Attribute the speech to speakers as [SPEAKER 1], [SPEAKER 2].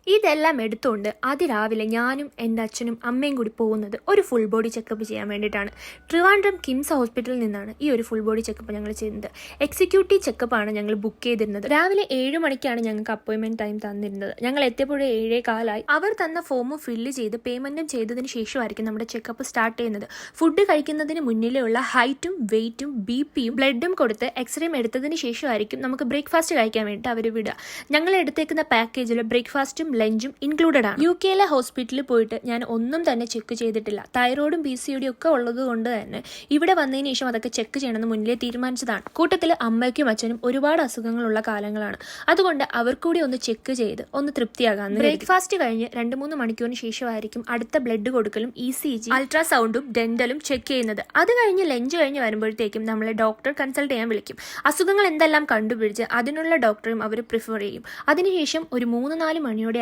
[SPEAKER 1] ഇതെല്ലാം എടുത്തുകൊണ്ട് അതിരാവിലെ ഞാനും എൻ്റെ അച്ഛനും അമ്മയും കൂടി പോകുന്നത് ഒരു ഫുൾ ബോഡി ചെക്കപ്പ് ചെയ്യാൻ വേണ്ടിയിട്ടാണ്. ട്രിവാൻഡ്രം കിംസ് ഹോസ്പിറ്റലിൽ നിന്നാണ് ഈ ഒരു ഫുൾ ബോഡി ചെക്കപ്പ് ഞങ്ങൾ ചെയ്യുന്നത്. എക്സിക്യൂട്ടീവ് ചെക്കപ്പാണ് ഞങ്ങൾ ബുക്ക് ചെയ്തിരുന്നത്. രാവിലെ 7 മണിക്കാണ് ഞങ്ങൾക്ക് അപ്പോയിൻമെൻറ്റ് ടൈം തന്നിരുന്നത്. ഞങ്ങൾ എത്തിയപ്പോഴേ 7:15. അവർ തന്ന ഫോം ഫില്ല് ചെയ്ത് പേയ്മെൻറ്റും ചെയ്തതിന് ശേഷമായിരിക്കും നമ്മുടെ ചെക്കപ്പ് സ്റ്റാർട്ട് ചെയ്യുന്നത്. ഫുഡ് കഴിക്കുന്നതിന് മുന്നിലുള്ള ഹൈറ്റും വെയിറ്റും BP-യും ബ്ലഡും കൊടുത്ത് എക്സ്റേയും എടുത്തതിന് ശേഷമായിരിക്കും നമുക്ക് ബ്രേക്ക്ഫാസ്റ്റ് കഴിക്കാൻ വേണ്ടിയിട്ട് അവർ വിടുക. ഞങ്ങൾ എടുത്തേക്കുന്ന പാക്കേജിൽ ബ്രേക്ക്ഫാസ്റ്റും ലഞ്ചും ഇൻക്ലൂഡഡ് ആണ്. UK ഹോസ്പിറ്റലിൽ പോയിട്ട് ഞാൻ ഒന്നും തന്നെ ചെക്ക് ചെയ്തിട്ടില്ല. തൈറോയിഡും PCOD ഒക്കെ ഉള്ളത് കൊണ്ട് തന്നെ ഇവിടെ വന്നതിന് ശേഷം അതൊക്കെ ചെക്ക് ചെയ്യണമെന്ന് മുന്നിലേ തീരുമാനിച്ചതാണ്. കൂട്ടത്തിൽ അമ്മയ്ക്കും അച്ഛനും ഒരുപാട് അസുഖങ്ങളുള്ള കാലങ്ങളാണ്. അതുകൊണ്ട് അവർക്കൂടി ഒന്ന് ചെക്ക് ചെയ്ത് ഒന്ന് തൃപ്തിയാകാം. ബ്രേക്ക്ഫാസ്റ്റ് കഴിഞ്ഞ് 2-3 മണിക്കൂറിന് ശേഷമായിരിക്കും അടുത്ത ബ്ലഡ് കൊടുക്കലും ECG, അൾട്രാസൗണ്ടും ഡെന്റലും ചെക്ക് ചെയ്യുന്നത്. അത് കഴിഞ്ഞ് ലഞ്ച് കഴിഞ്ഞ് വരുമ്പോഴത്തേക്കും നമ്മളെ ഡോക്ടർ കൺസൾട്ട് ചെയ്യാൻ വിളിക്കും. അസുഖങ്ങൾ എന്തെല്ലാം കണ്ടുപിടിച്ച് അതിനുള്ള ഡോക്ടറും അവർ പ്രിഫർ ചെയ്യും. അതിനുശേഷം ഒരു 3-4 മണിയോടെ